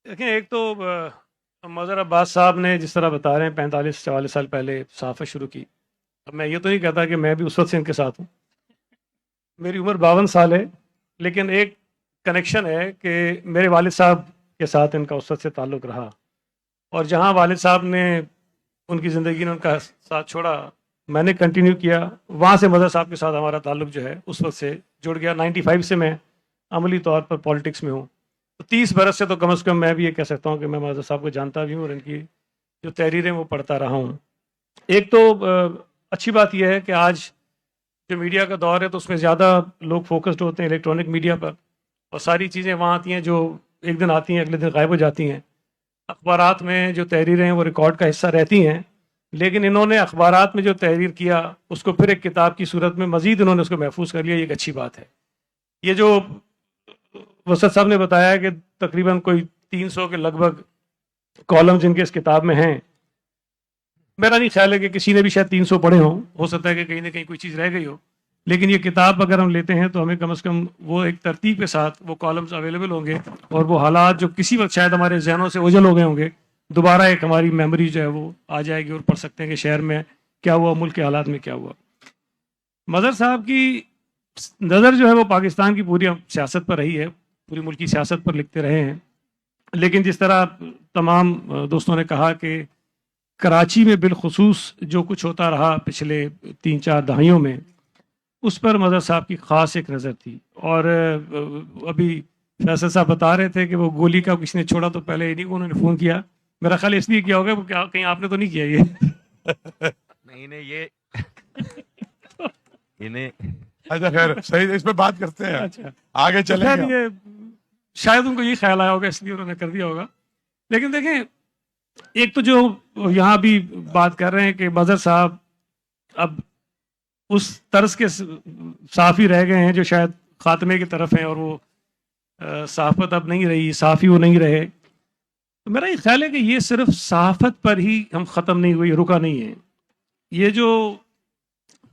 देखें, एक तो मज़हर अब्बास साहब ने जिस तरह बता रहे हैं 45-44 साल पहले सहाफ़त शुरू की। अब मैं ये तो नहीं कहता कि मैं भी उस वक्त से इनके साथ हूँ। मेरी उम्र 52 साल है, लेकिन एक कनेक्शन है कि मेरे वालिद साहब के साथ इनका उस वक्त से ताल्लुक़ रहा, और जहाँ वालिद साहब ने उनकी ज़िंदगी ने उनका साथ छोड़ा, मैंने कंटिन्यू किया। वहाँ से मदर साहब के साथ हमारा ताल्लुक़ जो है उस वक्त से जुड़ गया। 95 से मैं अमली तौर पर पॉलिटिक्स में हूँ, तो 30 बरस से तो कम से कम मैं भी ये कह सकता हूँ कि मैं मदर साहब को जानता भी हूँ और इनकी जो तहरीरें वो पढ़ता रहा हूँ। एक तो अच्छी बात यह है कि आज जो मीडिया का दौर है तो उसमें ज़्यादा लोग फोकस्ड होते हैं इलेक्ट्रॉनिक मीडिया पर, और सारी चीज़ें वहाँ आती हैं जो एक दिन आती हैं अगले दिन गायब हो जाती हैं। अखबारात में जो तहरीरें हैं वो रिकॉर्ड का हिस्सा रहती हैं, लेकिन इन्होंने अखबारात में जो तहरीर किया उसको फिर एक किताब की सूरत में मज़ीद इन्होंने उसको महफूज कर लिया। ये एक अच्छी बात है। ये जो वसत साहब ने बताया कि तकरीबन कोई 300 के लगभग कॉलम जिनके इस किताब में हैं, मेरा नहीं ख्याल है कि किसी ने भी शायद 300 पढ़े हों। हो सकता है कि कहीं ना कहीं कोई चीज़ रह गई हो, लेकिन ये किताब अगर हम लेते हैं तो हमें कम से कम वो एक तरतीब के साथ वो कॉलम्स अवेलेबल होंगे, और वो हालात जो किसी वक्त शायद हमारे जहनों से ओझल हो गए होंगे, दोबारा एक हमारी मेमोरी जो है वो आ जाएगी और पढ़ सकते हैं कि शहर में क्या हुआ, मुल्क के हालात में क्या हुआ। मज़हर साहब की नज़र जो है वो पाकिस्तान की पूरी सियासत पर रही है, पूरी मुल्की सियासत पर लिखते रहे हैं। लेकिन जिस तरह तमाम दोस्तों ने कहा कि कराची में बिलखुसूस जो कुछ होता रहा पिछले 3-4 दहाइयों में, उस पर मदर साहब की ख़ास एक नज़र थी। और अभी फैसल साहब बता रहे थे कि वो गोली का किसी ने छोड़ा तो पहले इन्हीं को उन्होंने फ़ोन किया। मेरा ख्याल इसलिए किया होगा क्या कहीं आपने तो नहीं किया ये? नहीं नहीं, ये इन्हें अच्छा खैर सही, इस पे बात करते हैं, अच्छा, आगे तो खैर चलेंगे। ये शायद उनको ये ख्याल आया होगा इसलिए उन्होंने कर दिया होगा। लेकिन देखें, एक तो जो यहाँ भी बात कर रहे हैं कि मज़हर साहब अब उस तर्ज के साफ़ी रह गए हैं जो शायद खात्मे की तरफ हैं, और वो सहाफ़त अब नहीं रही, साफ़ी वो नहीं रहे। तो मेरा ये ख्याल है कि ये सिर्फ सहाफ़त पर ही हम ख़त्म नहीं हुई, रुका नहीं है। ये जो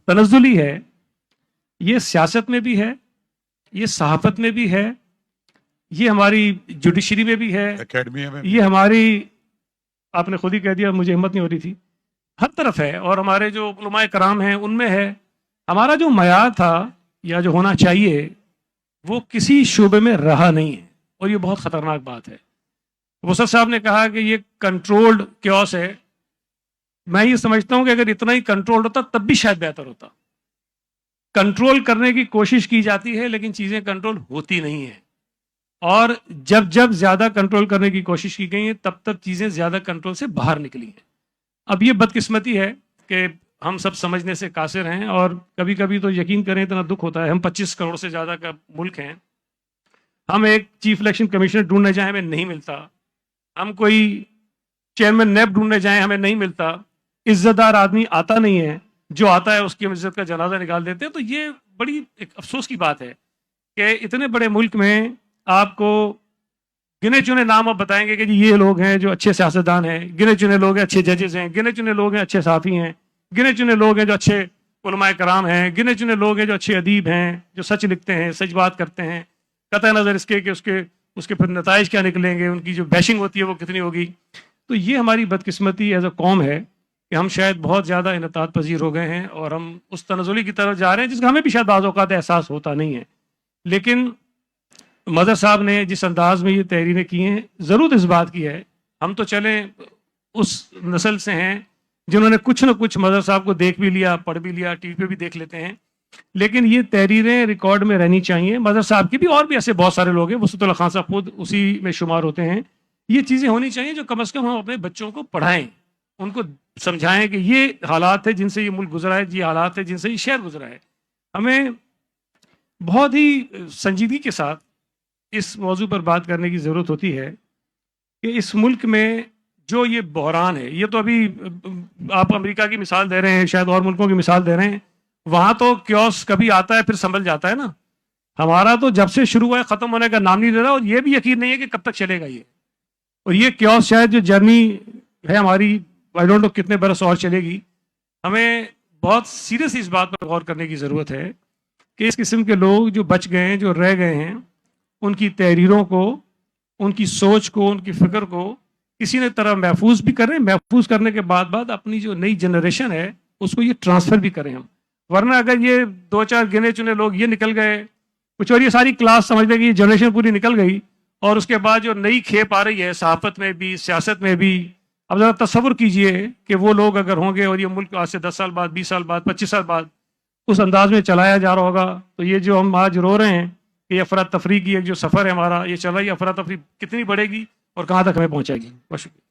तनज़्ज़ुली है ये सियासत में भी है, ये सहाफ़त में भी है, ये हमारी जुडिशरी में भी है, एकेडमी में ये हमारी, आपने खुद ही कह दिया, मुझे हिम्मत नहीं हो रही थी, हर तरफ है। और हमारे जो उलमाए कराम हैं उनमें है। हमारा जो मयार था या जो होना चाहिए वो किसी शोबे में रहा नहीं है, और ये बहुत ख़तरनाक बात है। वसत साहब ने कहा कि ये कंट्रोल्ड क्योस है। मैं ये समझता हूँ कि अगर इतना ही कंट्रोल होता तब भी शायद बेहतर होता। कंट्रोल करने की कोशिश की जाती है लेकिन चीज़ें कंट्रोल होती नहीं है, और जब जब ज़्यादा कंट्रोल करने की कोशिश की गई है तब तब चीज़ें ज़्यादा कंट्रोल से बाहर निकली हैं। अब ये बदकिस्मती है कि हम सब समझने से कासिर हैं, और कभी कभी तो यकीन करें इतना दुख होता है। हम 25 करोड़ से ज़्यादा का मुल्क हैं, हम एक चीफ इलेक्शन कमिश्नर ढूंढने जाएं हमें नहीं मिलता, हम कोई चेयरमैन नैब ढूंढने जाएं हमें नहीं मिलता, इज्जतदार आदमी आता नहीं है, जो आता है उसकी हम इज्जत का जनाजा निकाल देते हैं। तो ये बड़ी एक अफसोस की बात है कि इतने बड़े मुल्क में आपको गिने चुने नाम आप बताएंगे कि जी ये लोग हैं जो अच्छे सियासतदान हैं, गिने चुने लोग हैं अच्छे जजेस हैं, गिने चुने लोग हैं अच्छे साफ़ी हैं, गिने चुने लोग हैं जो अच्छे उलमाए कराम हैं, गिने चुने लोग हैं जो अच्छे अदीब हैं, जो सच लिखते हैं, सच बात करते हैं, कतई नज़र इसके कि उसके उसके फिर नताइज क्या निकलेंगे, उनकी जो बैशिंग होती है वो कितनी होगी। तो ये हमारी बदकिस्मती एज अ कौम है कि हम शायद बहुत ज़्यादा इनतात पजीर हो गए हैं, और हम उस तनज़ुली की तरफ जा रहे हैं जिसका हमें भी शायद बाज़ औक़ात एहसास होता नहीं है। लेकिन मदर साहब ने जिस अंदाज में ये तहरीरें की हैं, ज़रूरत इस बात की है, हम तो चलें उस नस्ल से हैं जिन्होंने कुछ न कुछ मदर साहब को देख भी लिया, पढ़ भी लिया, टीवी पे भी देख लेते हैं, लेकिन ये तहरीरें रिकॉर्ड में रहनी चाहिए। मदर साहब की भी और भी ऐसे बहुत सारे लोग हैं, वसतुल्लाह खान साहब खुद उसी में शुमार होते हैं। ये चीज़ें होनी चाहिए जो कम अज़ कम हम अपने बच्चों को पढ़ाएं, उनको समझाएं कि ये हालात है जिनसे ये मुल्क गुजरा है, ये हालात है जिनसे ये शहर गुजरा है। हमें बहुत ही संजीदगी के साथ इस मौजू पर बात करने की ज़रूरत होती है कि इस मुल्क में जो ये बहरान है, ये तो अभी आप अमेरिका की मिसाल दे रहे हैं, शायद और मुल्कों की मिसाल दे रहे हैं, वहाँ तो क्योस कभी आता है फिर संभल जाता है ना। हमारा तो जब से शुरू हुआ है ख़त्म होने का नाम नहीं ले रहा, और ये भी यकीन नहीं है कि कब तक चलेगा ये। और ये क्योस शायद जो जर्नी है हमारी, आई डोंट नो कितने बरस और चलेगी। हमें बहुत सीरियस इस बात पर गौर करने की ज़रूरत है कि इस किस्म के लोग जो बच गए हैं, जो रह गए हैं, उनकी तहरीरों को ان کی سوچ کو، ان کی فکر کو کسی نے طرح محفوظ بھی کریں، محفوظ کرنے کے بعد اپنی جو نئی جنریشن ہے اس کو یہ ٹرانسفر بھی کریں ہم. ورنہ اگر یہ 2-4 گنے چنے لوگ یہ نکل گئے کچھ اور، یہ ساری کلاس سمجھ لیں کہ یہ جنریشن پوری نکل گئی، اور اس کے بعد جو نئی کھیپ آ رہی ہے صحافت میں بھی، سیاست میں بھی. اب ذرا تصور کیجئے کہ وہ لوگ اگر ہوں گے اور یہ ملک آج سے 10 سال بعد، 20 سال بعد، 25 سال بعد اس انداز میں چلایا جا رہا ہوگا، تو یہ جو ہم آج رو رہے ہیں کہ یہ افراتفری کی ایک جو سفر ہے ہمارا، یہ چل رہا ہے، یہ افراتفری کتنی بڑھے گی اور کہاں تک ہمیں پہنچائے گی. بہت شکریہ.